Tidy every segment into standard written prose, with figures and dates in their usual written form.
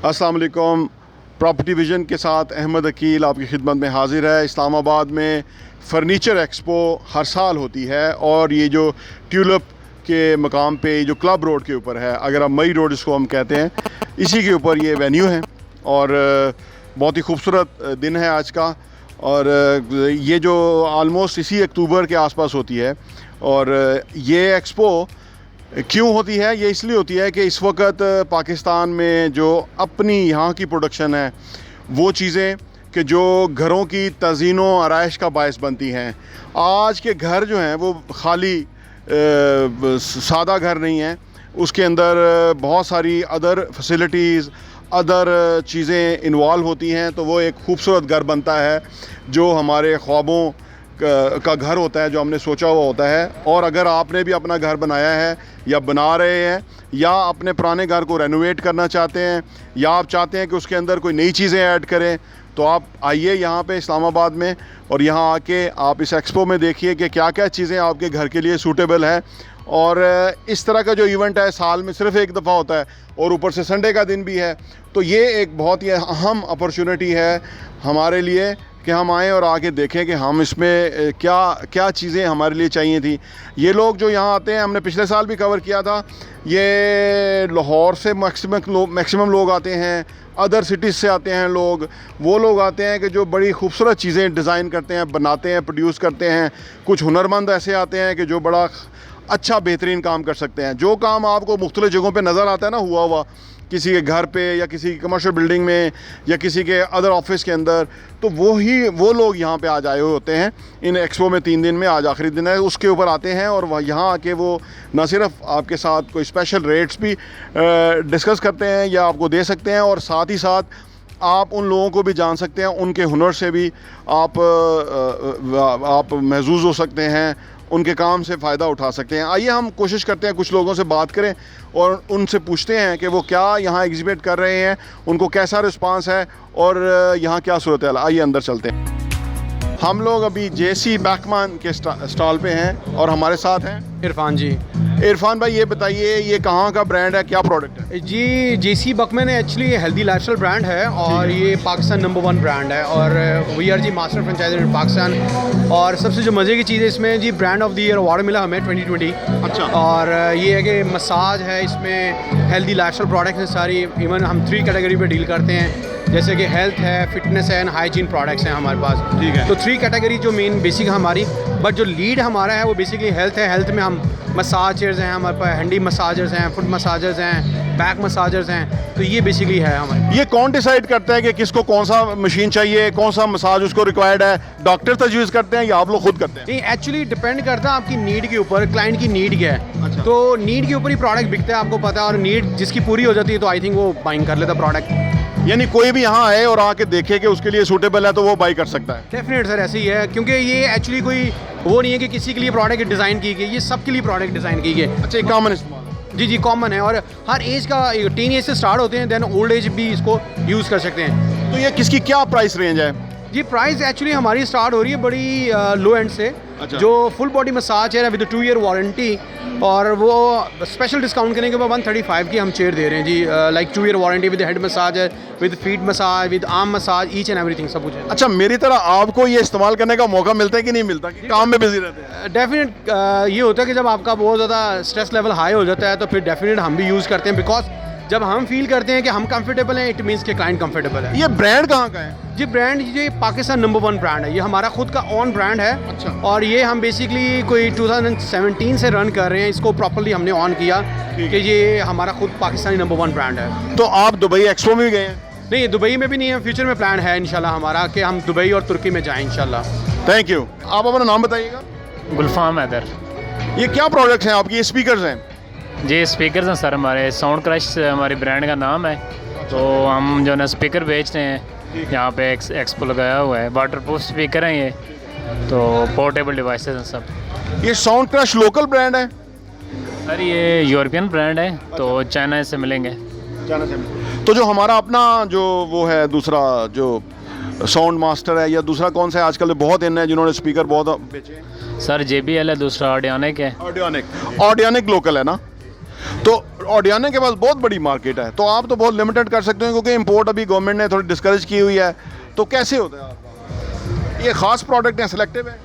अस्सलाम वालेकुम। Property vision के साथ अहमद अकील आपकी खिदमत में हाजिर है। इस्लामाबाद में फ़र्नीचर एक्सपो हर साल होती है और ये जो ट्यूलिप के मकाम पे जो क्लब रोड के ऊपर है, अगर आप मई रोड इसको हम कहते हैं, इसी के ऊपर ये वेन्यू है और बहुत ही खूबसूरत दिन है आज का। और ये जो आलमोस्ट इसी अक्टूबर के आसपास होती है। और ये एक्सपो क्यों होती है? ये इसलिए होती है कि इस वक्त पाकिस्तान में जो अपनी यहाँ की प्रोडक्शन है, वो चीज़ें कि जो घरों की तज़ीनो आराइश का बायस बनती हैं। आज के घर जो हैं वो खाली सादा घर नहीं है, उसके अंदर बहुत सारी अदर फैसिलिटीज़, अदर चीज़ें इन्वॉल्व होती हैं, तो वो एक खूबसूरत घर बनता है जो हमारे ख्वाबों का घर होता है, जो हमने सोचा हुआ होता है। और अगर आपने भी अपना घर बनाया है या बना रहे हैं या अपने पुराने घर को रेनोवेट करना चाहते हैं या आप चाहते हैं कि उसके अंदर कोई नई चीज़ें ऐड करें, तो आप आइए यहाँ पे इस्लामाबाद में और यहाँ आके आप इस एक्सपो में देखिए कि क्या क्या चीज़ें आपके घर के लिए सूटेबल है। और इस तरह का जो इवेंट है साल में सिर्फ़ एक दफ़ा होता है और ऊपर से संडे का दिन भी है, तो ये एक बहुत ही अहम अपॉर्चुनिटी है हमारे लिए कि हम आएँ और आके देखें कि हम इसमें क्या क्या चीज़ें हमारे लिए चाहिए थी। ये लोग जो यहाँ आते हैं, हमने पिछले साल भी कवर किया था, ये लाहौर से मैक्सिमम लोग आते हैं, अदर सिटीज़ से आते हैं लोग। वो लोग आते हैं कि जो बड़ी खूबसूरत चीज़ें डिज़ाइन करते हैं, बनाते हैं, प्रोड्यूस करते हैं। कुछ हुनरमंद ऐसे आते हैं कि जो बड़ा अच्छा बेहतरीन काम कर सकते हैं। जो काम आपको मुख्तलिफ़ जगहों पे नज़र आता है ना हुआ हुआ, किसी के घर पे या किसी की कमर्शियल बिल्डिंग में या किसी के अदर ऑफिस के अंदर, तो वो लोग यहाँ पे आज आए हुए होते हैं इन एक्सपो में। 3 दिन में आज आखिरी दिन है, उसके ऊपर आते हैं और वह यहाँ आके वो न सिर्फ आपके साथ कोई स्पेशल रेट्स भी डिस्कस करते हैं या आपको दे सकते हैं, और साथ ही साथ आप उन लोगों को भी जान सकते हैं, उनके हुनर से भी आप महजूज़ हो सकते हैं, उनके काम से फ़ायदा उठा सकते हैं। आइए हम कोशिश करते हैं कुछ लोगों से बात करें और उनसे पूछते हैं कि वो क्या यहाँ एग्जिबिट कर रहे हैं, उनको कैसा रिस्पांस है और यहाँ क्या सूरत है। आइए अंदर चलते हैं। हम लोग अभी जेसी बैकमैन के स्टॉल पे हैं और हमारे साथ हैं इरफान जी। इरफान भाई, ये बताइए ये कहाँ का ब्रांड है, क्या प्रोडक्ट है? जी, JC Buckman actually healthy lifestyle brand है और ये पाकिस्तान नंबर 1 ब्रांड है और वी आर जी मास्टर फ्रेंचाइजर इन पाकिस्तान। और सबसे जो मज़े की चीज़ है इसमें जी, brand of the year award मिला हमें 2020। अच्छा। और ये है कि मसाज है, इसमें हेल्दी लाइफस्टाइल प्रोडक्ट्स हैं सारी। इवन हम 3 कैटेगरी पे डील करते हैं, जैसे कि हेल्थ है, फिटनेस है एंड हाइजीन प्रोडक्ट्स हैं हमारे पास। ठीक है। तो 3 कैटेगरी जो मेन बेसिक हमारी, बट जो लीड हमारा है वो बेसिकली हेल्थ है। हेल्थ में हम मसाजर्स हैं, हमारे पास हैंडी मसाजर्स हैं, फुट मसाजर्स हैं, बैक मसाजर्स हैं। तो ये बेसिकली है हमारे। ये कौन डिसाइड करता है कि किसको कौन सा मशीन चाहिए, कौन सा मसाज उसको रिक्वायर्ड है? डॉक्टर तजवीज़ करते हैं या आप लोग खुद करते हैं? नहीं, एक्चुअली डिपेंड करता है आपकी नीड के ऊपर, क्लाइंट की नीड क्या है। अच्छा। तो नीड के ऊपर ही प्रोडक्ट बिकता है, आपको पता है। और नीड जिसकी पूरी हो जाती है तो आई थिंक वो बाइंग कर लेता प्रोडक्ट। यानी कोई भी यहाँ आए और आके देखे कि उसके लिए सूटेबल है तो वो बाई कर सकता है। डेफिनेट सर, ऐसे ही है, क्योंकि ये एक्चुअली कोई वो नहीं है कि किसी के लिए प्रोडक्ट डिज़ाइन की गई, ये सबके लिए प्रोडक्ट डिज़ाइन की गई। अच्छा, एक कॉमन इस्तेमाल। जी जी, कॉमन है और हर एज का, 10 एज से स्टार्ट होते हैं, देन ओल्ड एज भी इसको यूज़ कर सकते हैं। तो ये किसकी क्या प्राइस रेंज है? जी, प्राइस एक्चुअली हमारी स्टार्ट हो रही है बड़ी लो एंड से। अच्छा। जो फुल बॉडी मसाज है विद 2 ईयर वारंटी, और वो स्पेशल डिस्काउंट करने के बाद 135 की हम चेयर दे रहे हैं जी। Like 2 year warranty with head massage है, with feet massage, with arm massage, each and everything, सब कुछ है। अच्छा, मेरी तरह आपको ये इस्तेमाल करने का मौका मिलता है कि नहीं मिलता, कि काम में बिजी रहते हैं? डेफिनेट ये होता है कि जब आपका बहुत ज़्यादा स्ट्रेस लेवल हाई हो जाता है तो फिर डेफिनेट हम भी यूज़ करते हैं, बिकॉज जब हम फील करते हैं कि हम कंफर्टेबल हैं, इट मीन्स कि क्लाइंट कंफर्टेबल है। ये ब्रांड कहाँ का है? जी, ब्रांड ये पाकिस्तान नंबर 1 ब्रांड है, ये हमारा खुद का ऑन ब्रांड है। अच्छा। और ये हम बेसिकली कोई 2017 से रन कर रहे हैं, इसको प्रॉपर्ली हमने ऑन किया कि ये हमारा खुद पाकिस्तानी नंबर 1 ब्रांड है। तो आप दुबई एक्सपो में भी गए हैं? नहीं, दुबई में भी नहीं है, फ्यूचर में प्लान है इंशाल्लाह हमारा कि हम दुबई और तुर्की में जाएँ इंशाल्लाह। Thank you. आप अपना नाम बताइएगा। गुलफाम हैदर। ये क्या प्रोडक्ट्स हैं आपकी? ये स्पीकर्स हैं? जी, स्पीकर्स हैं सर हमारे। साउंड क्रश हमारी ब्रांड का नाम है। तो हम जो है स्पीकर बेचते हैं, यहाँ पे एक्सपो लगाया हुआ है। वाटरप्रूफ स्पीकर हैं ये, तो पोर्टेबल डिवाइसेस हैं सब। ये साउंड क्रश लोकल ब्रांड है? सर ये यूरोपियन ब्रांड है, तो चाइना से मिलेंगे। तो जो हमारा अपना जो वो है दूसरा जो साउंड मास्टर है, या दूसरा कौन सा है आजकल बहुत इन है जिन्होंने स्पीकर बहुत बेचे हैं? सर JBL है, दूसरा ऑडियोनिक है। ऑडियोनिक लोकल है ना? तो ऑडियाना के पास बहुत बड़ी मार्केट है, तो आप तो बहुत लिमिटेड कर सकते हैं क्योंकि इंपोर्ट अभी गवर्नमेंट ने थोड़ी डिस्करेज की हुई है, तो कैसे होता है आपका? ये ख़ास प्रोडक्ट हैं, सिलेक्टिव है?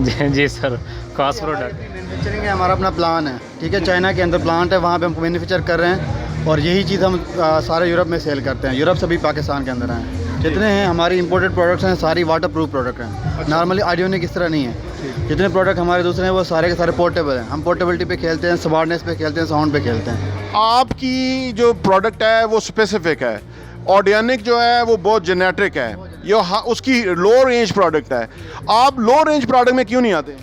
जी जी सर, खास प्रोडक्ट। मैन्युफैक्चरिंग है, हमारा अपना प्लान है, ठीक है, चाइना के अंदर प्लांट है, वहाँ पे हम मैन्युफैक्चर कर रहे हैं और यही चीज़ हम सारे यूरोप में सेल करते हैं। यूरोप से भी पाकिस्तान के अंदर हैं। जितने हैं हमारी इंपोर्टेड प्रोडक्ट्स हैं सारी वाटर प्रूफ प्रोडक्ट हैं। नॉर्मली आइडियोनिक इस तरह नहीं है। जितने प्रोडक्ट हमारे दूसरे हैं वो सारे के सारे पोर्टेबल हैं। हम पोर्टेबिलिटी पे खेलते हैं, स्मार्टनेस पे खेलते हैं, साउंड पे खेलते हैं। आपकी जो प्रोडक्ट है वो स्पेसिफिक है, ऑडियनिक जो है वो बहुत जेनेटिक है, ये उसकी लो रेंज प्रोडक्ट है। आप लो रेंज प्रोडक्ट में क्यों नहीं आते?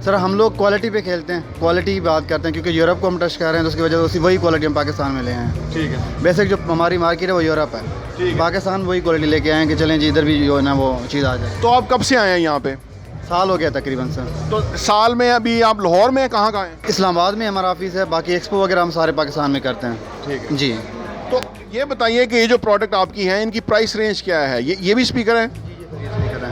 सर हम लोग क्वालिटी पे खेलते हैं, क्वालिटी की बात करते हैं, क्योंकि यूरोप को हम टच कर रहे हैं तो उसकी वजह से वही क्वालिटी हम पाकिस्तान में ले आए हैं। ठीक है। बेसिक जो हमारी मार्केट है वो यूरोप है, पाकिस्तान वही क्वालिटी लेके आए हैं कि चलें जी इधर भी जो है ना वो चीज़ आ जाए। तो आप कब से आए हैं यहाँ पे? साल हो गया तकरीबन सर। तो साल में अभी आप लाहौर में कहाँ हैं? इस्लामाबाद में हमारा ऑफिस है, बाकी एक्सपो वगैरह हम सारे पाकिस्तान में करते हैं। ठीक है जी। तो ये बताइए कि ये जो प्रोडक्ट आपकी है इनकी प्राइस रेंज क्या है? ये भी स्पीकर है?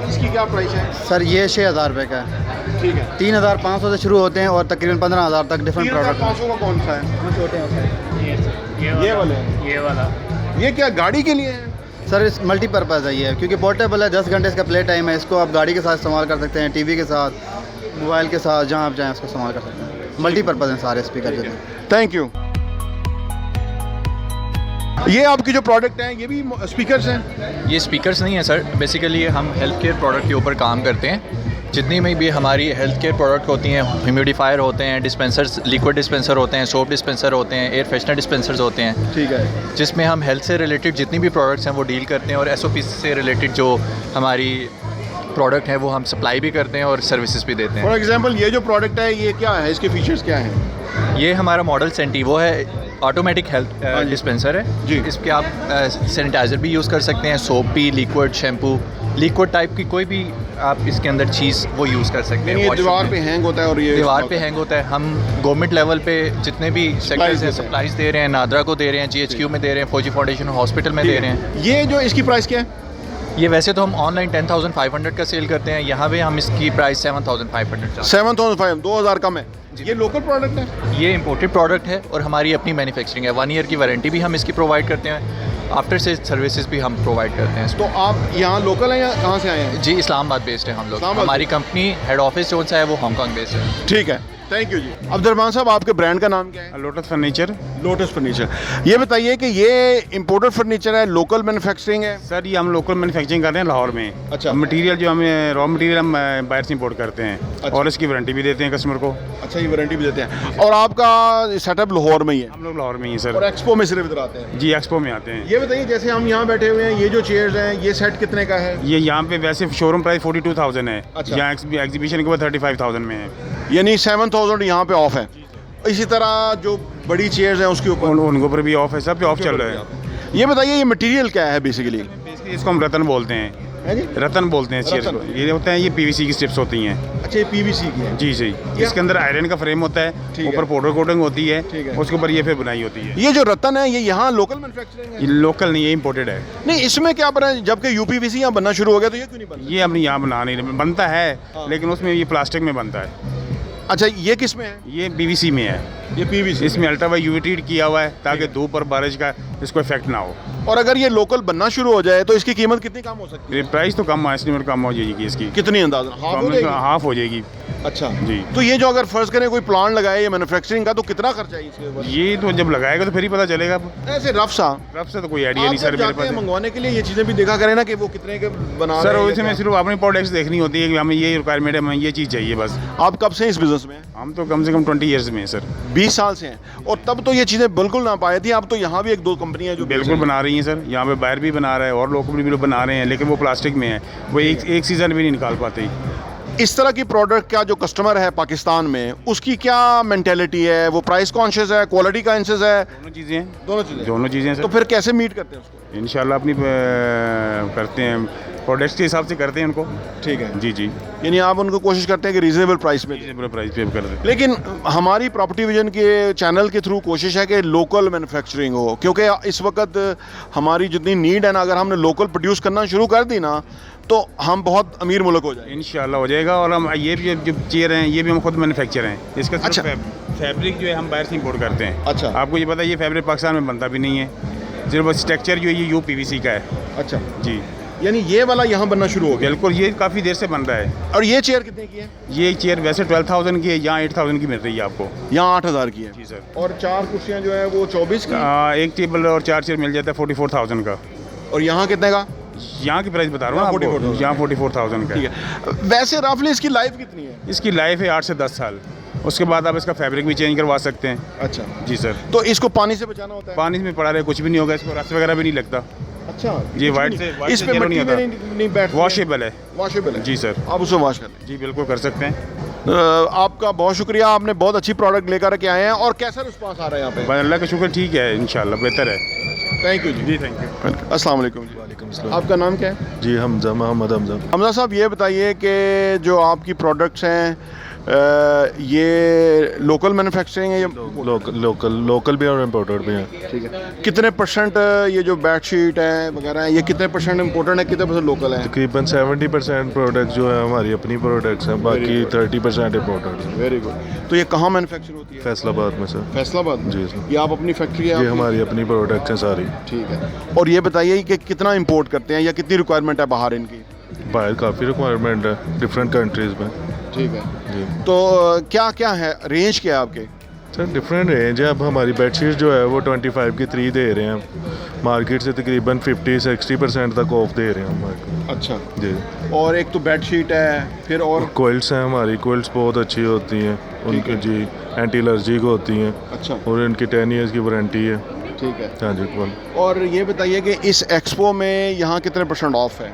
इसकी क्या प्राइस है? सर ये 6,000 रुपये का है। ठीक है। 3,500 से शुरू होते हैं और तकरीबन 15,000 तक डिफरेंट प्रोडक्ट। 3,500 का कौन सा है? छोटे हैं ये वाले? ये वाला। ये क्या गाड़ी के लिए है? सर इस मल्टीपर्पज़ है ये, क्योंकि पोर्टेबल है, 10 घंटे इसका प्ले टाइम है। इसको आप गाड़ी के साथ इस्तेमाल कर सकते हैं, टीवी के साथ, मोबाइल के साथ, जहाँ आप जाएँ उसको इस्तेमाल कर सकते हैं। मल्टीपर्पज़ हैं सारे स्पीकर जो। Thank you. ये आपकी जो प्रोडक्ट हैं ये भी स्पीकर्स हैं? ये स्पीकर्स नहीं है सर, बेसिकली हम हेल्थ केयर प्रोडक्ट के ऊपर काम करते हैं। जितनी में भी हमारी हेल्थ केयर प्रोडक्ट होती हैं, ह्यूमिडिफायर होते हैं, डिस्पेंसर्स, लिक्विड डिस्पेंसर होते हैं, सोप डिस्पेंसर होते हैं, एयर फ्रेशनर डिस्पेंसर्स होते हैं। ठीक है। जिसमें हम हेल्थ से रिलेटेड जितनी भी प्रोडक्ट्स हैं वो डील करते हैं और SOP से रिलेटेड जो हमारी प्रोडक्ट है वो हम सप्लाई भी करते हैं और सर्विसेज भी देते हैं। फॉर एग्जांपल ये जो प्रोडक्ट है ये क्या है, इसके फीचर्स क्या हैं? ये हमारा मॉडल सेंटिवो है, ऑटोमेटिक हेल्थ डिस्पेंसर है जी। इसके आप सैनिटाइज़र भी यूज़ कर सकते हैं, सोप भी, लिक्विड शैम्पू, लिक्विड टाइप की कोई भी आप इसके अंदर चीज़ वो यूज़ कर सकते हैं। ये दीवार पे हैंग होता है और ये दीवार पे हैंग होता है। हम गवर्नमेंट लेवल पे जितने भी सेक्टर्स हैं सप्लाईज दे रहे हैं, नादरा को दे रहे हैं, GHQ में दे रहे हैं, फौजी फाउंडेशन हॉस्पिटल में दे रहे हैं। ये जो इसकी प्राइस क्या है? ये वैसे तो हम ऑनलाइन 10,500 का सेल करते हैं, यहाँ पे हम इसकी प्राइस 7,500 7,500, 2,000 कम है। ये लोकल प्रोडक्ट है? ये इंपोर्टेड प्रोडक्ट है और हमारी अपनी मैन्युफैक्चरिंग है। 1 ईयर की वारंटी भी हम इसकी प्रोवाइड करते हैं, आफ्टर सेल सर्विसेज भी हम प्रोवाइड करते हैं। तो आप यहाँ लोकल हैं या कहाँ से आए हैं? जी इस्लामाबाद बेस्ड है हम लोग। इस्लामाबाद हमारी कंपनी हेड ऑफिस जो सा है वो हांगकांग बेस्ड है। ठीक है, थैंक यू जी। अब्दुलरहमान साहब आपके ब्रांड का नाम क्या है? Lotus furniture. Lotus furniture. ये बताइए कि ये इंपोर्टेड फर्नीचर है, लोकल मैन्युफैक्चरिंग है? सर ये हम लोकल मैन्युफैक्चरिंग कर रहे हैं लाहौर में। अच्छा। मटेरियल जो हमें रॉ मटेरियल हम बाहर से इंपोर्ट करते हैं। अच्छा। और इसकी वारंटी भी देते हैं कस्टमर को। अच्छा, ये वारंटी भी देते हैं। और आपका सेटअप लाहौर में ही है? हम लोग लाहौर में ही हैं और सर। एक्सपो में सिर्फ इधर आते हैं? जी एक्सपो में आते हैं। ये बताइए जैसे हम यहाँ बैठे हुए हैं, ये जो चेयर्स हैं ये सेट कितने का है? ये यहाँ पे वैसे शोरूम प्राइस 42,000 है। अच्छा। यहाँ एग्जीबिशन के बाद 35,000 में है। यानी 7,000 यहाँ पे ऑफ है। इसी तरह जो बड़ी चेयर्स हैं उसके ऊपर उनके ऊपर भी ऑफ है, सब पे ऑफ चल रहा है। ये बताइए ये मटेरियल क्या है बेसिकली? बेसिकली इसको हम रतन बोलते हैं। है जी? रतन बोलते हैं चेयर रतन। को। ये होता है, ये PVC की स्ट्रिप्स होती हैं। अच्छा, ये PVC की है? जी जी। इसके अंदर आयरन का फ्रेम होता है, ठीक है। ऊपर पाउडर कोटिंग होती है, ठीक है। उसके ऊपर ये फिर बुनाई होती है। ये जो रतन है ये यहाँ लोकल मैन्युफैक्चरिंग है? ये लोकल नहीं है, इम्पोर्टेड है। नहीं, इसमें क्या बना है? जबकि UPVC यहाँ बनना शुरू हो गया तो ये क्यों नहीं बना? ये अपनी यहाँ बना नहीं रहे, बनता है लेकिन उसमें ये प्लास्टिक में बनता है। अच्छा, ये किस में है? ये PVC में है। ये PVC। इसमें अल्ट्रावाइट UV ट्रीट किया हुआ है ताकि धूप और बारिश का इसको इफेक्ट ना हो। और अगर ये लोकल बनना शुरू हो जाए तो इसकी कीमत कितनी कम हो सकती ये प्राइस तो कम एस्टिमेट कम हो जाएगी इसकी। है? कितनी अंदाजा? हाफ हो जाएगी? हाफ हो जाएगी। अच्छा जी। तो ये जो अगर फर्ज करें कोई प्लान लगाए ये मैन्युफैक्चरिंग का तो कितना खर्चा है इसके ऊपर? ये तो जब लगाएगा तो फिर ही पता चलेगा। ऐसे रफ सा रफ से तो कोई आइडिया आप नहीं सर जब मेरे जाते हैं पास। मंगवाने के लिए ये चीज़ें भी देखा करें ना कि वो कितने के बना सर रहे हैं या उसमें क्या? सिर्फ अपनी प्रोडक्ट्स देखनी होती है कि हमें ये रिक्वायरमेंट है, हमें ये चीज़ चाहिए बस। आप कब से इस बिजनेस में हैं? हम तो कम से कम 20 ईयर्स में हैं सर। 20 साल से हैं। और तब तो ये चीज़ें बिल्कुल ना पाई थी। अब तो यहाँ भी 1-2 कंपनियाँ जो बिल्कुल बना रही हैं सर। यहाँ पे बाहर भी बना रहा है और लोकल भी लोग बना रहे हैं, लेकिन वो प्लास्टिक में है, वो एक सीज़न भी नहीं निकाल पाते। इस तरह की प्रोडक्ट का जो कस्टमर है पाकिस्तान में उसकी क्या मेंटेलिटी है? वो प्राइस कॉन्शियस है, क्वालिटी कॉन्शियस है? दोनों चीज़ें हैं। दोनों चीज़ें। दोनों चीज़ें तो सर। फिर कैसे मीट करते हैं उसको? इंशाल्लाह अपनी करते हैं, प्रोडक्ट्स के हिसाब से करते हैं उनको। ठीक है जी जी। यानी आप उनको कोशिश करते हैं कि रीजनेबल प्राइस में दें। रीजनेबल प्राइस पे कर दें। लेकिन हमारी प्रॉपर्टी विजन के चैनल के थ्रू कोशिश है कि लोकल मैन्युफैक्चरिंग हो, क्योंकि इस वक्त हमारी जितनी नीड है ना, अगर हमने लोकल प्रोड्यूस करना शुरू कर दी ना तो हम बहुत अमीर मुल्क हो जाएंगे। इंशाल्लाह हो जाएगा। और हम ये भी जो चेयर हैं ये भी हम खुद मैन्युफैक्चर हैं। इसका अच्छा। फैब्रिक जो है हम बाहर से इंपोर्ट करते हैं। अच्छा। आपको ये पता है ये फैब्रिक पाकिस्तान में बनता भी नहीं है, सिर्फ बस स्ट्रक्चर जो है ये UPVC का है। अच्छा, जी यानी ये वाला यहाँ बनना शुरू हो गया। बिल्कुल, ये काफ़ी देर से बन रहा है। और ये चेयर कितने की है? ये चेयर वैसे 12,000 की है, यहाँ 8,000 की मिल रही है आपको। यहाँ 8,000 की है। जी सर। और 4 कुर्सियाँ जो है वो 24 की, एक टेबल और 4 चेयर मिल जाता है 44,000 का। और यहाँ कितने का? यहाँ की प्राइस बता रहा हूँ यहाँ आपको, 44,000 यहाँ 44,000 का ठीक है। है। वैसे रफली इसकी लाइफ कितनी है? इसकी लाइफ है 8 से 10 साल। उसके बाद आप इसका फैब्रिक भी चेंज करवा सकते हैं। अच्छा, जी सर। तो इसको पानी से बचाना होता है? पानी में पड़ा रहे कुछ भी नहीं होगा, इसको रस वगैरह भी नहीं लगता। अच्छा, जी, कुछ वाइट भी से नहीं। वाइट इस से पे yellow मिट्टी नहीं में होता। नहीं बैठती है? वॉशेबल है। वॉशेबल है जी सर। आप उसे वॉश कर लें। जी बिल्कुल कर सकते हैं। आपका बहुत शुक्रिया, आपने बहुत अच्छी प्रोडक्ट लेकर के आए हैं। और कैसा रिस्पांस आ रहा है यहाँ पे? बस अल्लाह का शुक्र ठीक है, इंशाल्लाह बेहतर है। थैंक यू जी। Thank you. अस्सलाम वालेकुम जी। वालेकुम आपका नाम क्या है? जी हमजा, मोहम्मद हमजा। हमजा साहब, ये बताइए कि जो आपकी प्रोडक्ट्स हैं ये लोकल मैन्युफैक्चरिंग है या लोकल भी और इम्पोर्टेड भी हैं। ठीक है। कितने परसेंट ये जो बेडशीट है वगैरह है, ये कितने परसेंट इम्पोर्टेड है, कितने परसेंट लोकल है? तकरीबन 70% प्रोडक्ट जो है हमारी अपनी प्रोडक्ट्स हैं, बाकी 30% इम्पोर्टेड हैं। Very good. तो ये कहाँ मैन्युफैक्चर होती है? फैसलाबाद में सर। फैसलाबाद में? जी सर। ये आप अपनी फैक्ट्री है? ये हमारी अपनी प्रोडक्ट्स हैं सारी। ठीक है। और ये बताइए कि कितना इंपोर्ट करते हैं या कितनी रिक्वायरमेंट है बाहर इनकी? बाहर काफ़ी रिक्वायरमेंट है डिफरेंट कंट्रीज़ में। ठीक है जी। तो क्या क्या है, रेंज क्या है आपके? सर डिफरेंट रेंज है। अब हमारी बेडशीट जो है वो 25 की 3 दे रहे हैं, मार्केट से तकरीबन 50-60% तक ऑफ दे रहे हैं हमारे। अच्छा जी। और एक तो बेडशीट है, फिर और कोइल्स हैं हमारी, कोइल्स बहुत अच्छी होती हैं उनकी जी, एंटी एलर्जिक होती हैं। अच्छा, और इनकी 10 ईयर्स की वारंटी है। ठीक है। हाँ जी कौन। और ये बताइए कि इस एक्सपो में यहाँ कितने परसेंट ऑफ है?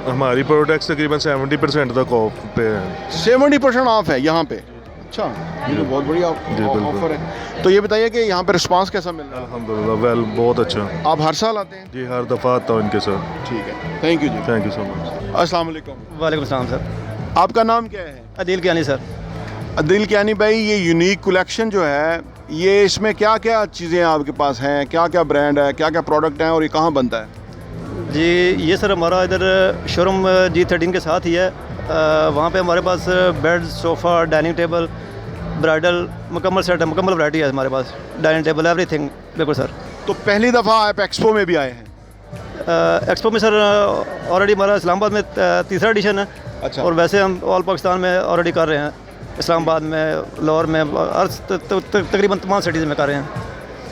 हमारी प्रोडक्ट्स तकरीबन 70% तक ऑफ पे है। 70% ऑफ है यहाँ पे? अच्छा, ये तो बहुत बढ़िया जी, बिल्कुल। ऑफर है। तो ये बताइए कि यहाँ पे रिस्पांस कैसा मिल रहा है? अल्हम्दुलिल्लाह वेल, बहुत अच्छा। आप हर साल आते हैं? जी हर दफ़ा आता हूँ इनके साथ। ठीक है, थैंक यू जी। Thank you so much. अस्सलाम वालेकुम। वालेकुम सलाम सर। आपका नाम क्या है? अदील कियानी सर। अदिल कियानी भाई, ये यूनिक कलेक्शन जो है, ये इसमें क्या क्या चीज़ें आपके पास हैं, क्या क्या ब्रांड है, क्या क्या प्रोडक्ट हैं और ये कहाँ बनता है? जी ये सर हमारा इधर शोरूम G13 के साथ ही है। वहाँ पे हमारे पास bed, sofa, dining table, bridal मुकम्मल सेट है, मुकम्मल वैरायटी है हमारे पास, डाइनिंग टेबल एवरीथिंग। बिल्कुल सर। तो पहली दफ़ा आप एक्सपो में भी आए हैं? एक्सपो में सर ऑलरेडी हमारा इस्लामाबाद में तीसरा एडिशन है। अच्छा। और वैसे हम ऑल पाकिस्तान में ऑलरेडी कर रहे हैं, इस्लामाबाद में, लाहौर में, तकरीबन तमाम सिटीज़ में कर रहे हैं।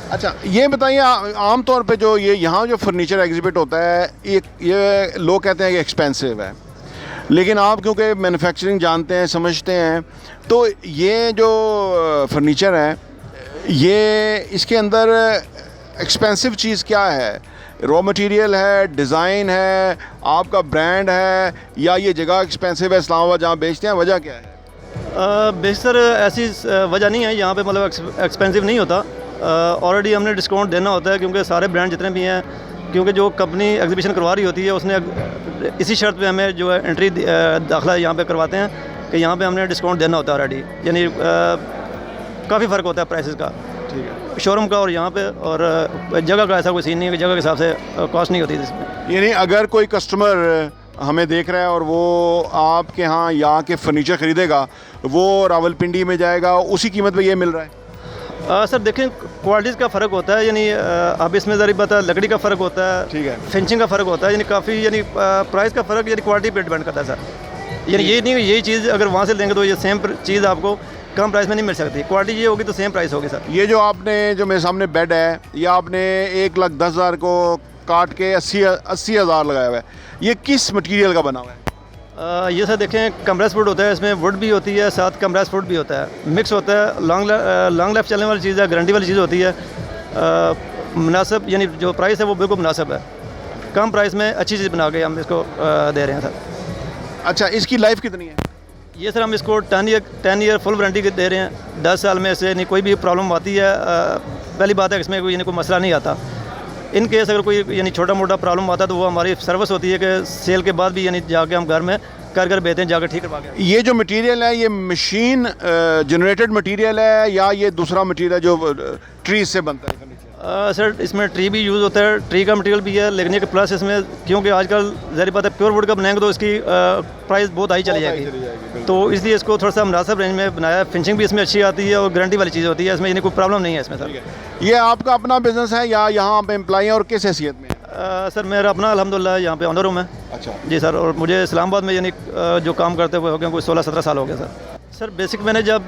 अच्छा, ये बताइए आम तौर पे जो ये यहाँ जो फर्नीचर एग्जिबिट होता है, ये लोग कहते हैं कि एक्सपेंसिव है, लेकिन आप क्योंकि मैन्युफैक्चरिंग जानते हैं, समझते हैं, तो ये जो फर्नीचर है ये इसके अंदर एक्सपेंसिव चीज़ क्या है? रॉ मटेरियल है, डिज़ाइन है, आपका ब्रांड है, या ये जगह एक्सपेंसिव है इस्लामाबाद जहाँ बेचते हैं? वजह क्या है? बेशतर ऐसी वजह नहीं है, यहाँ पे मतलब एक्सपेंसिव नहीं होता। ऑलरेडी हमने डिस्काउंट देना होता है, क्योंकि सारे ब्रांड जितने भी हैं, क्योंकि जो कंपनी एग्जीबिशन करवा रही होती है उसने इसी शर्त पे हमें जो है एंट्री दाखिला यहाँ पे करवाते हैं कि यहाँ पे हमने डिस्काउंट देना होता है ऑलरेडी। यानी काफ़ी फ़र्क होता है प्राइसेस का, ठीक है, शोरूम का और यहाँ पे। और जगह का ऐसा कोई सीन नहीं है कि जगह के हिसाब से कॉस्ट नहीं होती इसमें। यानी अगर कोई कस्टमर हमें देख रहा है और वो आपके यहाँ के फर्नीचर ख़रीदेगा, वो रावलपिंडी में जाएगा, उसी कीमत पे ये मिल रहा है? सर देखें, क्वालिटीज़ का फ़र्क होता है, यानी अब इसमें ज़रूरी बात है, लकड़ी का फ़र्क होता है, ठीक है, फिनिशिंग का फ़र्क होता है, यानी काफ़ी, यानी प्राइस का फ़र्क यानी क्वालिटी पे डिपेंड करता है सर। यानी ये नहीं यही चीज़ अगर वहाँ से लेंगे तो ये सेम चीज़ आपको कम प्राइस में नहीं मिल सकती। क्वालिटी ये होगी तो सेम प्राइस होगी सर। ये जो आपने जो मेरे सामने बेड है, ये आपने 1,10,000 को काट के 80,000 लगाया हुआ है, ये किस मटेरियल का बना हुआ है? ये सर देखें, कंप्रेस वुड होता है, इसमें वुड भी होती है, साथ कंप्रेस वुड भी होता है, मिक्स होता है। लॉन्ग लाइफ चलने वाली चीज़ है, गारंटी वाली चीज़ होती है। मुनासिब यानी जो प्राइस है वो बिल्कुल मुनासिब है, कम प्राइस में अच्छी चीज़ बना के हम इसको दे रहे हैं सर। अच्छा, इसकी लाइफ कितनी है? ये सर हम इसको 10 ईयर फुल वारंटी दे रहे हैं। 10 साल में से नहीं कोई भी प्रॉब्लम आती है, पहली बात है इसमें कोई यानी कोई मसला नहीं आता। इन केस अगर कोई यानी छोटा मोटा प्रॉब्लम आता है तो वो हमारी सर्विस होती है कि सेल के बाद भी यानी जाके हम घर में कर भेजते हैं, जाकर ठीक करवा के। ये जो मटेरियल है ये मशीन जनरेटेड मटेरियल है या ये दूसरा मटेरियल है जो ट्रीज से बनता है? सर इसमें ट्री भी यूज़ होता है, ट्री का मटेरियल भी है, लेकिन एक प्लस इसमें क्योंकि आजकल ज़ाहिर बात है प्योर वुड का बनाएंगे तो इसकी प्राइस बहुत हाई चली जाएगी, तो इसलिए इसको थोड़ा सा मुनासिब रेंज में बनाया। फिनिशिंग भी इसमें अच्छी आती है और गारंटी वाली चीज़ होती है, इसमें यानी कोई प्रॉब्लम नहीं है इसमें सर। ये आपका अपना बिजनेस है या यहाँ पे एम्प्लॉई हैं और किस हैसियत में? सर मेरा अपना अल्हम्दुलिल्लाह यहाँ पे ऑनर हूँ मैं। अच्छा जी सर, और मुझे इस्लामाबाद में यानी जो काम करते हुए हो गए कोई 16-17 साल हो गया सर। सर बेसिक मैंने जब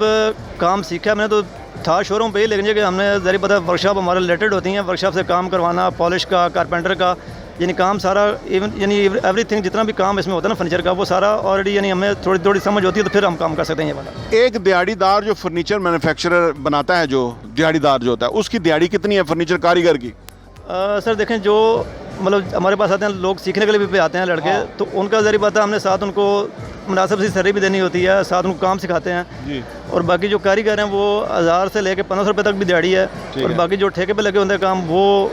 काम सीखा मैंने तो था शोरूम पे ही, लेकिन ये कि हमने ज़रूर पता वर्कशॉप हमारे रिलेटेड होती हैं, वर्कशॉप से काम करवाना, पॉलिश का, कारपेंटर का, यानी काम सारा इवन यानी एवरीथिंग जितना भी काम इसमें होता है ना फर्नीचर का, वो सारा ऑलरेडी यानी हमें थोड़ी थोड़ी समझ होती है तो फिर हम काम कर सकते हैं ये वाला। एक दिहाड़ीदार जो फर्नीचर मैन्युफैक्चरर बनाता है, जो दिहाड़ीदार जो होता है, उसकी दिहाड़ी कितनी है फर्नीचर कारीगर की? सर देखें जो मतलब हमारे पास आते हैं लोग सीखने के लिए भी आते हैं लड़के, तो उनका ज़रिए बात है हमने साथ उनको मुनासिब सी सैलरी भी देनी होती है, साथ उनको काम सिखाते हैं जी। और बाकी जो कारीगर हैं वो 1000 से लेकर 1500 रुपये तक भी दिहाड़ी है, और बाकी जो ठेके पे लगे होते हैं काम वो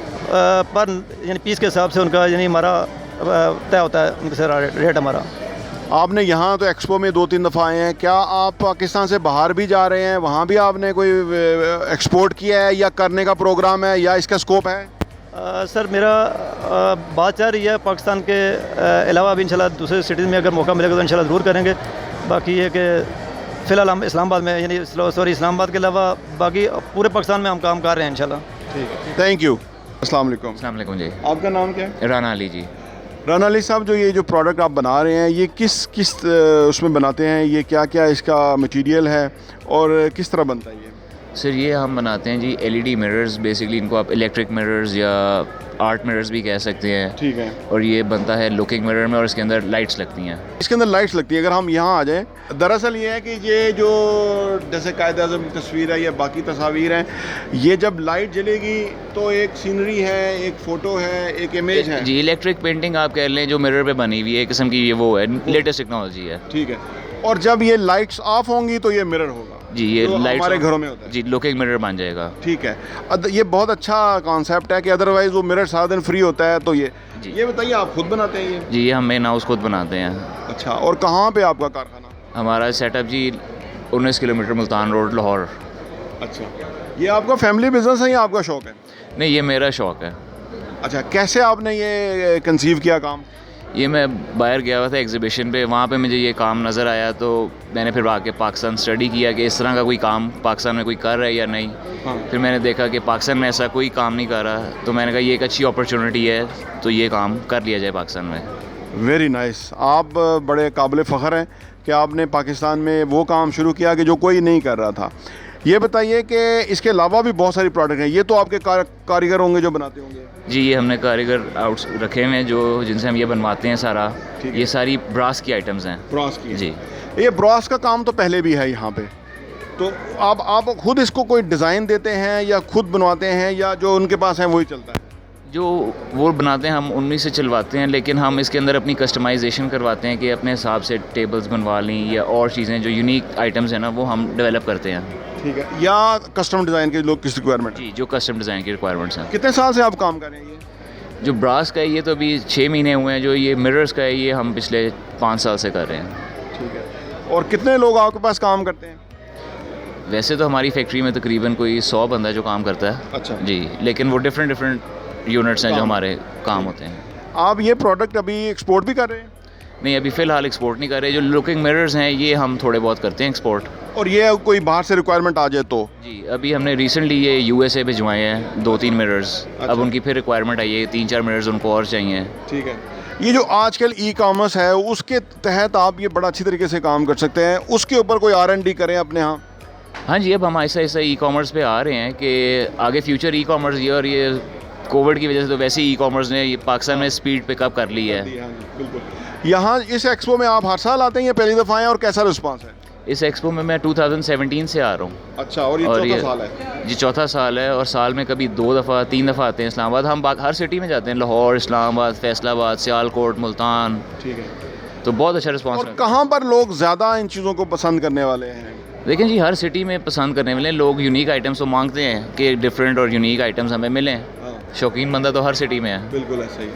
पर यानी पीस के हिसाब से उनका यानी हमारा तय होता है उनके सारा रेट हमारा। आपने यहाँ तो एक्सपो में 2-3 दफ़ा आए हैं, क्या आप पाकिस्तान से बाहर भी जा रहे हैं, वहाँ भी आपने कोई एक्सपोर्ट किया है या करने का प्रोग्राम है या इसका स्कोप है? सर मेरा बात चल रही है पाकिस्तान के अलावा भी इंशाल्लाह दूसरे सिटीज़ में अगर मौका मिलेगा तो इंशाल्लाह ज़रूर करेंगे। बाकी ये कि फ़िलहाल हम इस्लामाबाद में यानी इस्लामाबाद के अलावा बाकी पूरे पाकिस्तान में हम काम कर रहे हैं इंशाल्लाह। ठीक है, थैंक यू। अस्सलाम वालेकुम। अस्सलाम वालेकुम जी। आपका नाम क्या है? राना अली जी। राना अली साहब, जो ये जो प्रोडक्ट आप बना रहे हैं ये किस उसमें बनाते हैं, ये क्या क्या इसका मटेरियल है और किस तरह बनता है ये? सर ये हम बनाते हैं जी एलईडी मिरर्स, बेसिकली इनको आप इलेक्ट्रिक मिरर्स या आर्ट मिरर्स भी कह सकते हैं। ठीक है। और ये बनता है लुकिंग मिरर में और इसके अंदर लाइट्स लगती हैं। इसके अंदर लाइट्स लगती है। अगर हम यहाँ आ जाएं, दरअसल ये है कि ये जो जैसे कायद-ए-आज़म की तस्वीर है या बाकी तस्वीर हैं, ये जब लाइट जलेगी तो एक सीनरी है, एक फ़ोटो है, एक इमेज है जी। इलेक्ट्रिक पेंटिंग आप कह लें जो मिरर पे बनी हुई है, एक किस्म की ये वो है, लेटेस्ट टेक्नोलॉजी है। ठीक है। और जब ये लाइट्स ऑफ होंगी तो ये मिरर होगा जी, ये तो लाइट्स हमारे घरों में होता है जी, लुकिंग मिरर बन जाएगा। ठीक है। ये बहुत अच्छा कॉन्सेप्ट है कि अदरवाइज़ वो मिरर सारा दिन फ्री होता है। तो ये बताइए, आप खुद बनाते हैं ये? जी, ये हम मेन हाउस खुद बनाते हैं। अच्छा, और कहाँ पे आपका कारखाना? हमारा सेटअप जी 19 किलोमीटर मुल्तान रोड, लाहौर। अच्छा, ये आपका फैमिली बिजनेस है या आपका शौक़ है? नहीं, ये मेरा शौक़ है। अच्छा, कैसे आपने ये कंसीव किया काम? ये मैं बाहर गया हुआ था एग्जीबिशन पे, वहाँ पे मुझे ये काम नज़र आया तो मैंने फिर आके पाकिस्तान स्टडी किया कि इस तरह का कोई काम पाकिस्तान में कोई कर रहा है या नहीं। हाँ। फिर मैंने देखा कि पाकिस्तान में ऐसा कोई काम नहीं कर रहा, तो मैंने कहा ये एक अच्छी अपॉर्चुनिटी है तो ये काम कर लिया जाए पाकिस्तान में। Very nice. आप बड़े काबिल फ़ख्र हैं कि आपने पाकिस्तान में वो काम शुरू किया कि जो कोई नहीं कर रहा था। ये बताइए कि इसके अलावा भी बहुत सारी प्रोडक्ट हैं, ये तो आपके कारीगर होंगे जो बनाते होंगे? जी, ये हमने कारीगर आउट रखे हुए हैं जो जिनसे हम ये बनवाते हैं सारा। ये सारी ब्रास की आइटम्स हैं। ब्रास की? जी। ये ब्रास का काम तो पहले भी है यहाँ पे, तो आप खुद इसको कोई डिज़ाइन देते हैं या खुद बनवाते हैं या जो उनके पास है वही चलता है? जो वो बनाते हैं हम उन्हीं से चलवाते हैं, लेकिन हम इसके अंदर अपनी कस्टमाइजेशन करवाते हैं कि अपने हिसाब से टेबल्स बनवा लें या और चीज़ें जो यूनिक आइटम्स हैं ना वो हम डेवलप करते हैं। ठीक है। या कस्टम डिज़ाइन के लोग किस रिक्वायरमेंट? जी, जो कस्टम डिज़ाइन की रिक्वायरमेंट्स हैं। कितने साल से आप काम कर रहे हैं? ये जो ब्रास का है ये तो अभी 6 महीने हुए हैं, जो ये मिरर्स का है ये हम पिछले 5 साल से कर रहे हैं। ठीक है। और कितने लोग आपके पास काम करते हैं? वैसे तो हमारी फैक्ट्री में तकरीबन कोई 100 बंदा जो काम करता है। अच्छा जी, लेकिन वो डिफरेंट यूनिट्स हैं जो हमारे काम होते हैं। आप ये प्रोडक्ट अभी एक्सपोर्ट भी कर रहे हैं? नहीं, अभी फ़िलहाल एक्सपोर्ट नहीं कर रहे। जो लुकिंग मिरर्स हैं ये हम थोड़े बहुत करते हैं एक्सपोर्ट। और ये कोई बाहर से रिक्वायरमेंट आ जाए तो? जी, अभी हमने रिसेंटली ये USA भिजवाए हैं 2-3 मिरर्स। अब उनकी फिर रिक्वायरमेंट आई है, 3-4 मिरर्स उनको और चाहिए। ठीक है। ये जो आजकल ई-कॉमर्स है उसके तहत आप ये बड़ा अच्छी तरीके से काम कर सकते हैं, उसके ऊपर कोई R&D करें अपने यहाँ? हाँ जी, अब हम ऐसा ई-कॉमर्स पे आ रहे हैं कि आगे फ्यूचर ई-कॉमर्स ये, और ये कोविड की वजह से तो वैसे ही ई-कॉमर्स ने ये पाकिस्तान में स्पीड पिकअप कर ली है। बिल्कुल। यहाँ इस एक्सपो में आप हर साल आते हैं या पहली दफ़ा आए, और कैसा रिस्पांस है? इस एक्सपो में मैं 2017 से आ रहा हूँ। अच्छा, और ये चौथा साल है? जी, चौथा साल है। और साल में कभी 2 दफ़ा 3 दफ़ा आते हैं इस्लामाबाद। हम हर सिटी में जाते हैं, लाहौर, इस्लामाबाद, फैसलाबाद, सियालकोट, मुल्तान। ठीक है। तो बहुत अच्छा रिस्पांस। और कहाँ पर लोग ज़्यादा इन चीज़ों को पसंद करने वाले हैं? लेकिन जी हर सिटी में पसंद करने वाले लोग यूनिक आइटम्स तो मांगते हैं कि डिफरेंट और यूनिक आइटम्स हमें मिलें। शौकीन बंदा तो हर सिटी में है। बिल्कुल ऐसा ही।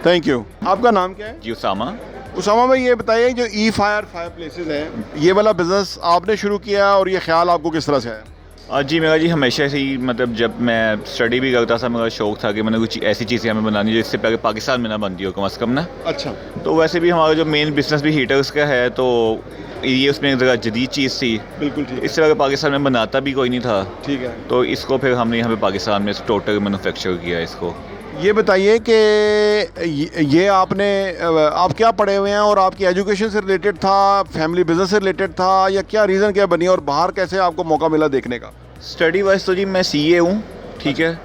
Thank you. आपका नाम क्या है? जी, उसामा भाई, ये बताइए जो फायर प्लेसेस है, ये वाला बिज़नेस आपने शुरू किया और ये ख्याल आपको किस तरह से आया? जी मेरा जी हमेशा से ही मतलब जब मैं स्टडी भी करता था मेरा शौक़ था कि मैंने कुछ ऐसी चीज़ें हमें बनानी जो इससे पहले पाकिस्तान में ना बनती हो कम अज़ कम ना। अच्छा। तो वैसे भी हमारा जो मेन बिज़नेस भी हीटर्स का है, तो ये उसमें ज़रा जदीद चीज़ थी। बिल्कुल ठीक है। इससे पहले पाकिस्तान में बनाता भी कोई नहीं था। ठीक है। तो इसको फिर हमने यहाँ पे पाकिस्तान में टोटल मैन्युफैक्चर किया इसको। ये बताइए कि ये आपने आप क्या पढ़े हुए हैं और आपकी एजुकेशन से रिलेटेड था, फैमिली बिजनेस से रिलेटेड था, या क्या रीज़न क्या बनी और बाहर कैसे आपको मौका मिला देखने का? स्टडी वाइज तो जी मैं CA हूँ, ठीक है।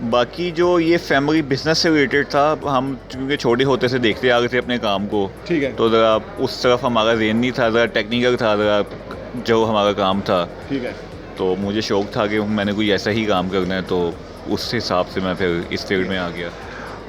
बाकी जो ये फैमिली बिजनेस से रिलेटेड था, हम क्योंकि छोटे होते से देखते आ गए थे अपने काम को, ठीक है। तो ज़रा उस तरफ हमारा ज़हन नहीं था, ज़रा टेक्निकल था ज़रा जो हमारा काम था। ठीक है। तो मुझे शौक़ था कि मैंने कोई ऐसा ही काम करना है, तो उस हिसाब से मैं फिर इस फील्ड में आ गया।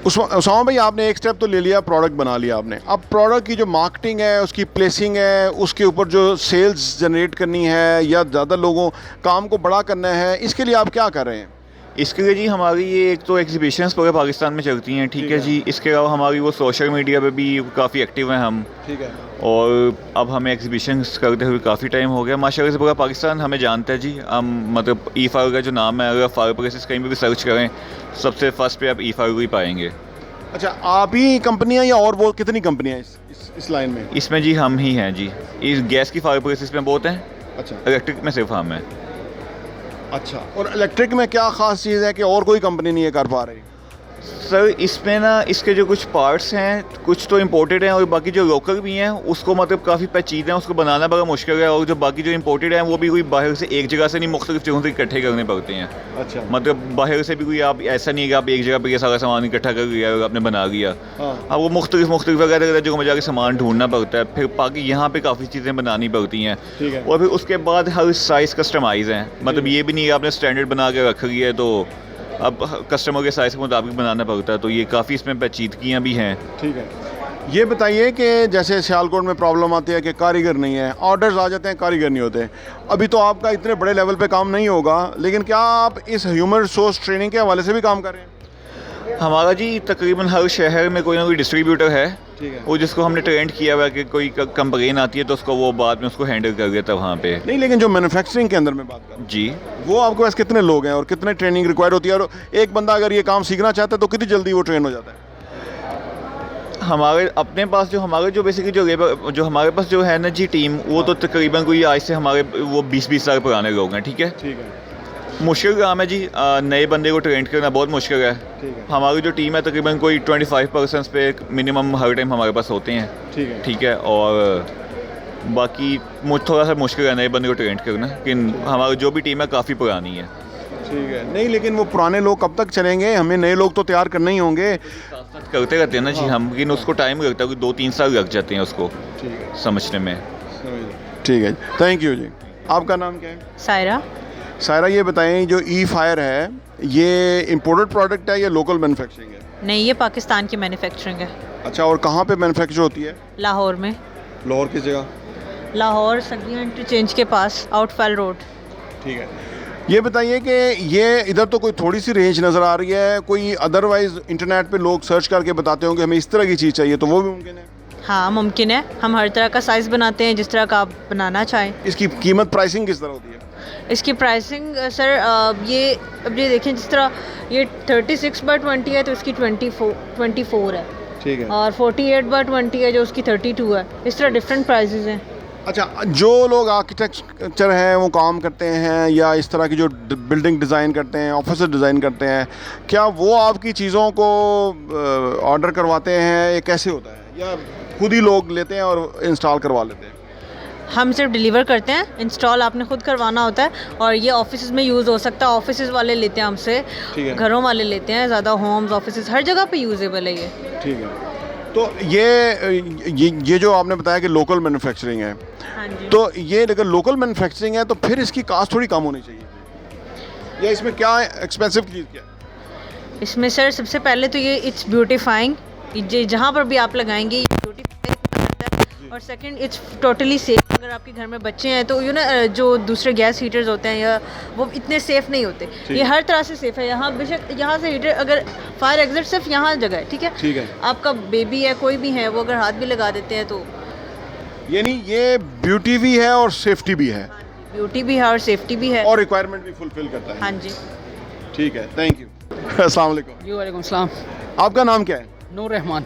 उसामा भाई, आपने एक स्टेप तो ले लिया, प्रोडक्ट बना लिया आपने। अब प्रोडक्ट की जो मार्केटिंग है, उसकी प्लेसिंग है, उसके ऊपर जो सेल्स जनरेट करनी है या ज़्यादा लोगों काम को बड़ा करना है, इसके लिए आप क्या कर रहे हैं? इसके लिए जी हमारी ये एक तो एग्जीबिशंस पूरे पाकिस्तान में चलती हैं, ठीक है जी। इसके अलावा हमारी वो सोशल मीडिया पे भी काफ़ी एक्टिव हैं हम, ठीक है। और अब हमें एग्जीबिशंस करते हुए काफ़ी टाइम हो गया माशाल्लाह से। पूरा पाकिस्तान हमें जानता है जी। हम मतलब ई-फायर का जो नाम है, अगर फायर प्रेसेस कहीं पर भी सर्च करें, सबसे फर्स्ट पे आप ई-फायर को ही पाएंगे। अच्छा, आप ही कंपनियां या और वो कितनी कंपनियां इस लाइन में? इसमें जी हम ही हैं जी। इस गैस की फायर प्रेसेस में बहुत हैं। अच्छा। इलेक्ट्रिक में सिर्फ हम हैं। अच्छा, और इलेक्ट्रिक में क्या ख़ास चीज़ है कि और कोई कंपनी नहीं है कर पा रही? सर इसमें ना इसके जो कुछ पार्ट्स हैं कुछ तो इम्पोर्टेड हैं, और बाकी जो लोकल भी हैं उसको मतलब काफ़ी पेचीदा है, उसको बनाना बड़ा मुश्किल है। और जो बाकी जो इम्पोर्टेड हैं वो भी कोई बाहर से एक जगह से नहीं, मुख्तलिफ जगहों से इकट्ठे करने पड़ते हैं। अच्छा। मतलब बाहर से भी कोई आप ऐसा नहीं है कि आप एक जगह पर ये सारा सामान इकट्ठा कर लिया और आपने बना लिया। अब वो मुख्तलिफ वगैरह जगहों में जाकर सामान ढूंढना पड़ता है, फिर बाकी यहाँ पर काफ़ी चीज़ें बनानी पड़ती हैं। और फिर उसके बाद हर साइज़ कस्टमाइज़ हैं। मतलब ये भी नहीं है आपने स्टैंडर्ड बना के रख लिया है तो अब कस्टमर के साइज़ के मुताबिक बनाना पड़ता है, तो ये काफ़ी इसमें पेचीदगियाँ भी हैं। ठीक है। ये बताइए कि जैसे सियालकोट में प्रॉब्लम आती है कि कारीगर नहीं है, ऑर्डर्स आ जाते हैं, कारीगर नहीं होते। अभी तो आपका इतने बड़े लेवल पे काम नहीं होगा, लेकिन क्या आप इस ह्यूमन रिसोर्स ट्रेनिंग के हवाले से भी काम कर रहे हैं? हमारा जी तकरीबन हर शहर में कोई ना कोई डिस्ट्रीब्यूटर है, ठीक है। वो जिसको हमने ट्रेंड किया हुआ है कि कोई कंप्लेन आती है तो उसको वो बाद में उसको हैंडल कर देता है वहाँ पे। नहीं, लेकिन जो मैन्युफैक्चरिंग के अंदर में बात कर जी, वो आपके पास कितने लोग हैं और कितने ट्रेनिंग रिक्वायर होती है, और एक बंदा अगर ये काम सीखना चाहता है तो कितनी जल्दी वो ट्रेन हो जाता है? हमारे अपने पास जो बेसिकली जो लेबर जो हमारे पास जो है ना जी टीम, वो तो तकरीबन कोई आज से हमारे वो 20-20 साल पुराने लोग हैं, ठीक है। ठीक है। मुश्किल काम है जी, नए बंदे को ट्रेंड करना बहुत मुश्किल है। ठीक है। हमारी जो टीम है तकरीबन कोई 25% पे मिनिमम हर टाइम हमारे पास होते हैं, ठीक है। ठीक है। और बाकी थोड़ा सा मुश्किल है नए बंदे को ट्रेंड करना, लेकिन हमारी जो भी टीम है काफ़ी पुरानी है। ठीक है। नहीं, लेकिन वो पुराने लोग कब तक चलेंगे? हमें नए लोग तो तैयार करने ही होंगे। करते रहते हैं ना जी हम, लेकिन उसको टाइम लगता है, 2-3 साल लग जाते हैं उसको समझने में। ठीक है, थैंक यू जी। आपका नाम क्या है? सायरा। सायरा, ये बताएं जो ई-फायर है ये इम्पोर्टेड प्रोडक्ट है या लोकल मैन्युफैक्चरिंग है? नहीं, ये पाकिस्तान की मैन्युफैक्चरिंग है। अच्छा, और कहाँ पे मैन्युफैक्चर होती है? लाहौर में। लाहौर किस जगह? लाहौर सगिया इंटरचेंज के पास, आउटफेल रोड। ठीक है। ये बताइए कि ये इधर तो कोई थोड़ी सी रेंज नज़र आ रही है, कोई अदरवाइज़ इंटरनेट पे लोग सर्च करके बताते होंगे हमें इस तरह की चीज़ चाहिए, तो वो भी मुमकिन है? हाँ मुमकिन है, हम हर तरह का साइज़ बनाते हैं जिस तरह का आप बनाना चाहें। इसकी कीमत प्राइसिंग किस तरह होती है? इसकी प्राइसिंग सर ये अब ये देखें, जिस तरह ये 36/20 है तो इसकी 24 है। ठीक है। और 48/20 है जो उसकी 32 है। इस तरह डिफरेंट प्राइसेस हैं। अच्छा, जो लोग आर्किटेक्चर हैं वो काम करते हैं या इस तरह की जो बिल्डिंग डिज़ाइन करते हैं, ऑफिस डिज़ाइन करते हैं, क्या वो आपकी चीज़ों को ऑर्डर करवाते हैं? ये कैसे होता है, या खुद ही लोग लेते हैं और इंस्टॉल करवा लेते हैं? हम सिर्फ डिलीवर करते हैं, इंस्टॉल आपने खुद करवाना होता है। और ये ऑफिस में यूज़ हो सकता है, ऑफिस वाले लेते हैं हमसे, घरों वाले लेते हैं, ज़्यादा होम्स ऑफिस हर जगह पे यूजेबल है ये। ठीक है। तो ये जो आपने बताया कि लोकल मैन्युफैक्चरिंग है, हाँ जी। तो ये अगर लोकल मैन्युफैक्चरिंग है तो फिर इसकी कास्ट थोड़ी कम होनी चाहिए, या इसमें क्या एक्सपेंसिव चीज़ क्या है? इसमें सर सबसे पहले तो ये इट्स ब्यूटीफाइंग, जहाँ पर भी आप लगाएंगे ये ब्यूटीफाइंग करता है। और सेकंड, इट्स टोटली सेफ। अगर आपके घर में बच्चे हैं तो जो दूसरे गैस हीटर्स होते हैं या वो इतने सेफ़ नहीं होते, ये हर तरह से सेफ़ है। यहाँ बेशक यहाँ से हीटर अगर फायर एग्जिट सिर्फ यहाँ जगह है, ठीक है। ठीक है। आपका बेबी है, कोई भी है, वो अगर हाथ भी लगा देते हैं तो यानी ये ब्यूटी भी है और सेफ्टी भी है। ब्यूटी भी है और सेफ्टी भी है और रिक्वायरमेंट भी फुलफिल करता है। हाँ जी। ठीक है, थैंक यू। अस्सलाम वालेकुम। जी वालेकुम सलाम। आपका नाम क्या है? नूर रहमान।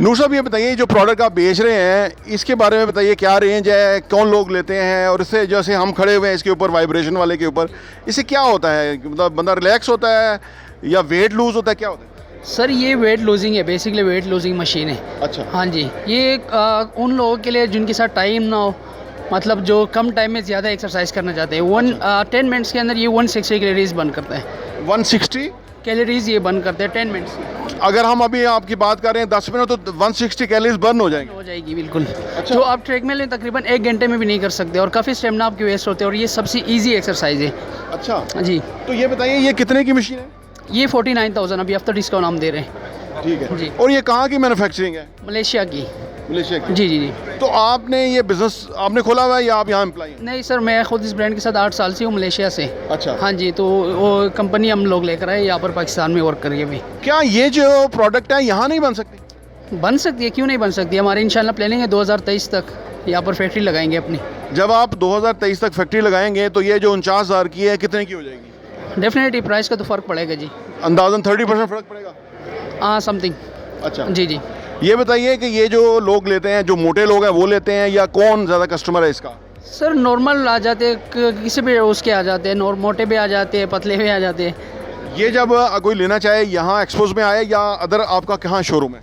नूर साहब, ये बताइए जो प्रोडक्ट आप बेच रहे हैं इसके बारे में बताइए, क्या रेंज है, कौन लोग लेते हैं, और इससे जैसे हम खड़े हुए हैं इसके ऊपर वाइब्रेशन वाले के ऊपर, इससे क्या होता है? मतलब बंदा रिलैक्स होता है या वेट लूज होता है, क्या होता है? सर ये वेट लूजिंग है, बेसिकली वेट लूजिंग मशीन है। अच्छा। हाँ जी, ये उन लोगों के लिए जिनके साथ टाइम ना हो, मतलब जो कम टाइम में ज़्यादा एक्सरसाइज करना चाहते हैं। 10 मिनट्स के अंदर ये 160 कैलोरीज बर्न करता है। 160 कैलोरीज ये बर्न करते हैं 10 मिनट्स। अगर हम अभी आपकी बात कर रहे हैं 10 मिनट, तो 160 कैलोरीज बर्न हो जाएंगे? हो जाएगी बिल्कुल। अच्छा। जो आप ट्रेडमिल में तकरीबन 1 घंटे में भी नहीं कर सकते और काफ़ी स्टेमिना आपकी वेस्ट होते हैं, और ये सबसे ईजी एक्सरसाइज है। अच्छा जी। तो ये बताइए ये कितने की मशीन है? ये 49,000 अभी आफ्टर डिस्काउंट हम दे रहे हैं। ठीक है जी। और ये कहाँ की मैन्युफैक्चरिंग है? मलेशिया की। मलेशिया की? जी जी जी। तो आपने ये बिजनेस आपने खोला हुआ है या आप यहाँ एम्प्लॉय हैं? नहीं सर, मैं खुद इस ब्रांड के साथ 8 साल से हूँ मलेशिया से। अच्छा। हाँ जी, तो वो कंपनी हम लोग लेकर आए यहाँ पर पाकिस्तान में वर्क करिए भी। क्या ये जो प्रोडक्ट है यहाँ नहीं बन सकती? बन सकती है, क्यों नहीं बन सकती। हमारी इंशाल्लाह प्लानिंग है 2023 तक यहाँ पर फैक्ट्री लगाएंगे अपनी। जब आप 2023 तक फैक्ट्री लगाएंगे तो ये जो 49,000 की है कितने की हो जाएगी? डेफिनेटली प्राइस का तो फ़र्क पड़ेगा जी। अंदाज़न 30% फ़र्क पड़ेगा? हाँ, समथिंग। अच्छा जी जी। ये बताइए कि ये जो लोग लेते हैं, जो मोटे लोग हैं वो लेते हैं, या कौन ज़्यादा कस्टमर है इसका? सर नॉर्मल आ जाते हैं, किसी भी उसके आ जाते हैं, मोटे भी आ जाते हैं, पतले भी आ जाते हैं। ये जब कोई लेना चाहे यहाँ एक्सपोज में आए या अदर आपका कहाँ शोरूम है?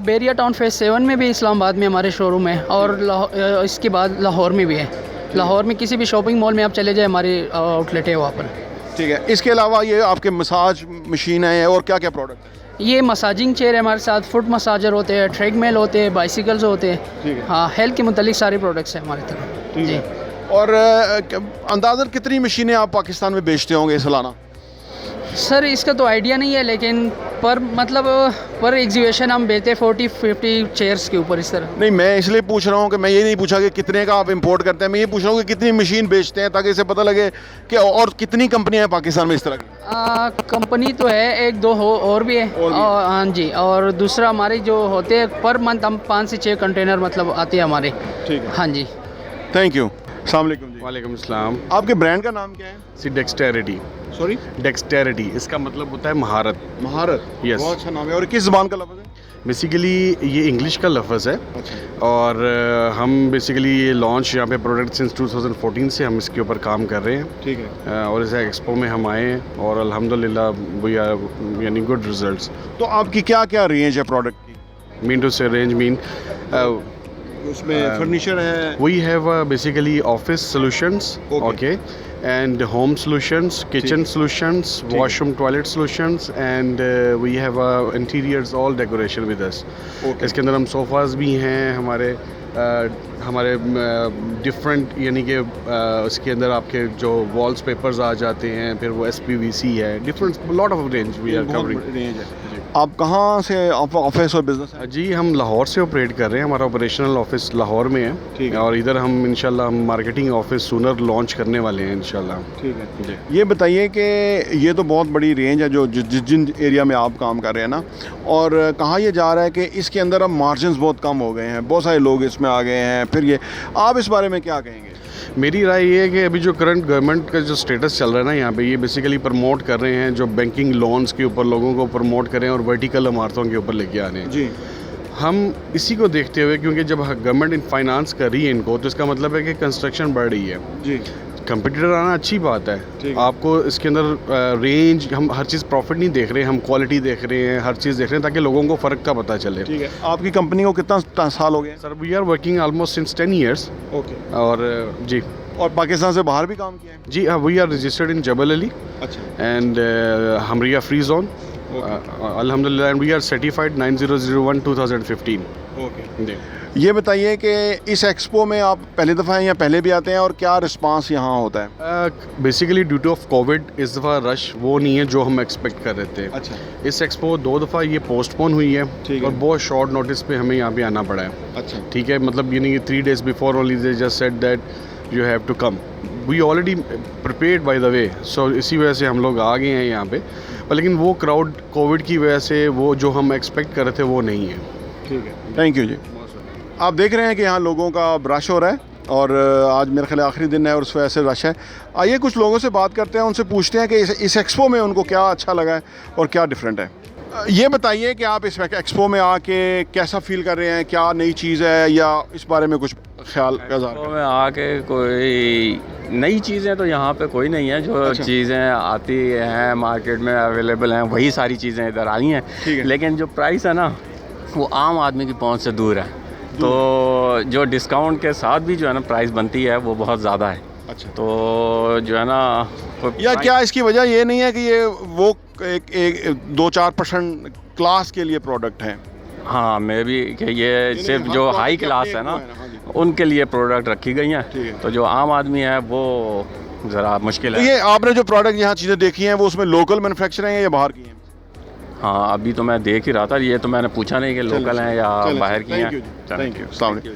बेरिया टाउन फेज 7 में भी इस्लामाबाद में हमारे शोरूम है, और इसके बाद लाहौर में भी है। लाहौर में किसी भी शॉपिंग मॉल में आप चले जाए, हमारी आउटलेट है वहाँ पर। ठीक है। इसके अलावा ये आपके मसाज मशीन है और क्या क्या प्रोडक्ट है? ये मसाजिंग चेयर है हमारे साथ, फुट मसाजर होते हैं, ट्रेडमिल होते हैं, बाइसिकल्स होते हैं। ठीक है। हाँ, हेल्थ के मुतालिक सारे प्रोडक्ट्स हैं हमारे तरफ। ठीक है। और अंदाज़न कितनी मशीनें आप पाकिस्तान में बेचते होंगे सालाना? सर इसका तो आइडिया नहीं है, लेकिन पर एग्जीबिशन हम बेचते 40-50 चेयर्स के ऊपर इस तरह। नहीं, मैं इसलिए पूछ रहा हूँ कि मैं ये नहीं पूछा कि कितने का आप इंपोर्ट करते हैं, मैं ये पूछ रहा हूँ कि कितनी मशीन बेचते हैं, ताकि इसे पता लगे कि और कितनी कंपनियां हैं पाकिस्तान में इस तरह की। कंपनी तो है 1-2 और भी है। हाँ जी, और दूसरा हमारे जो होते हैं पर मंथ हम 5 से 6 कंटेनर मतलब आते हैं हमारे। ठीक है। हाँ जी। Thank you. अस्सलाम वालेकुम जी। वालेकुम अस्सलाम। आपके ब्रांड का नाम क्या है? सी डेक्सटेरिटी। सॉरी? डेक्सटेरिटी, इसका मतलब होता है महारत। महारत? यस। बहुत अच्छा नाम है। और किस ज़बान का लफ्ज़ है? बेसिकली ये इंग्लिश का लफ्ज़ है। अच्छा। और हम बेसिकली ये लॉन्च यहाँ पे प्रोडक्ट सिंस 2014 से हम इसके ऊपर काम कर रहे हैं। ठीक है। और इस एक्सपो में हम आए हैं और अल्हम्दुलिल्लाह वी आर यानी गुड रिजल्ट्स। तो आपकी क्या क्या रेंज है प्रोडक्ट की? मीन टू से रेंज मीन उसमें फर्नीचर है? We have basically office solutions, okay, and home solutions, kitchen solutions, washroom toilet solutions, and we have interiors all decoration with us. इसके अंदर हम सोफाज भी हैं हमारे डिफरेंट, यानी कि इसके अंदर आपके जो वॉल्स पेपर्स आ जाते हैं, फिर वो SPVC है, different lot of range we are covering. आप कहाँ से ऑफिस और बिजनेस है? जी हम लाहौर से ऑपरेट कर रहे हैं, हमारा ऑपरेशनल ऑफिस लाहौर में है। ठीक है। और इधर हम इंशाल्लाह हम मार्केटिंग ऑफिस सूनर लॉन्च करने वाले हैं इंशाल्लाह। ठीक है जी। ये बताइए कि ये तो बहुत बड़ी रेंज है जो जिन एरिया में आप काम कर रहे हैं ना, और कहाँ ये जा रहा है कि इसके अंदर अब मार्जिन्स बहुत कम हो गए हैं, बहुत सारे लोग इसमें आ गए हैं, फिर ये आप इस बारे में क्या कहेंगे? मेरी राय ये है कि अभी जो करंट गवर्नमेंट का जो स्टेटस चल रहा है ना यहाँ पे, ये बेसिकली प्रमोट कर रहे हैं जो बैंकिंग लोन्स के ऊपर लोगों को प्रमोट करें और वर्टिकल इमारतों के ऊपर लेके आ रहे हैं जी। हम इसी को देखते हुए, क्योंकि जब गवर्नमेंट फाइनेंस कर रही है इनको, तो इसका मतलब है कि कंस्ट्रक्शन बढ़ रही है जी। कंपटीटर आना अच्छी बात है। आपको इसके अंदर रेंज, हम हर चीज़ प्रॉफिट नहीं देख रहे हैं, हम क्वालिटी देख रहे हैं, हर चीज़ देख रहे हैं ताकि लोगों को फ़र्क का पता चले। ठीक है। आपकी कंपनी को कितना साल हो गया? Sir we are working almost since 10 years. Okay. और जी। और पाकिस्तान से बाहर भी काम किया है? जी हाँ, we are registered in Jebel Ali. अच्छा। एंड हमरिया फ्री जोन अल्हम्दुलिल्लाह, and we are certified 9001 2015। Okay जी। ये बताइए कि इस एक्सपो में आप पहली दफ़ा हैं या पहले भी आते हैं, और क्या रिस्पांस यहाँ होता है? Basically due two of Covid इस दफ़ा रश वो नहीं है जो हम एक्सपेक्ट कर रहे थे। अच्छा। इस एक्सपो 2 दफ़ा ये पोस्टपोन हुई है और बहुत शॉर्ट नोटिस पे हमें यहाँ पे आना पड़ा है। अच्छा। ठीक है, मतलब यानी कि 3 days before only they just said that you have to come. We already prepared by the way, so इसी वजह से हम लोग आ गए हैं यहाँ पे। पर लेकिन वो क्राउड कोविड की वजह से वो जो हम एक्सपेक्ट कर रहे थे वो नहीं है। ठीक है, थैंक यू जी। आप देख रहे हैं कि यहाँ लोगों का रश हो रहा है और आज मेरे ख्याल आखिरी दिन है और उस वजह से रश है। आइए कुछ लोगों से बात करते हैं, उनसे पूछते हैं कि इस एक्सपो में उनको क्या अच्छा लगा है और क्या डिफरेंट है। ये बताइए कि आप इस एक्सपो में आके कैसा फील कर रहे हैं, क्या नई चीज़ है या इस बारे में कुछ ख्याल में आके कोई नई चीज़ें तो यहाँ पे कोई नहीं है। जो चीज़ें आती हैं मार्केट में अवेलेबल हैं वही सारी चीज़ें इधर आई हैं, लेकिन जो प्राइस है ना वो आम आदमी की पहुँच से दूर है। तो जो डिस्काउंट के साथ भी जो है ना प्राइस बनती है वो बहुत ज़्यादा है। अच्छा, तो जो है ना या क्या इसकी वजह ये नहीं है कि ये वो एक 2-4% क्लास के लिए प्रोडक्ट हैं? हाँ, मे भी कि ये सिर्फ जो हाई क्लास है ना उनके लिए प्रोडक्ट रखी गई हैं। तो जो आम आदमी है वो ज़रा मुश्किल है। तो ये आपने जो प्रोडक्ट यहाँ चीज़ें देखी हैं वो उसमें लोकल मैन्युफैक्चर हैं या बाहर की हैं? हाँ, अभी तो मैं देख ही रहा था, ये तो मैंने पूछा नहीं कि लोकल हैं या बाहर की हैं। Thank you.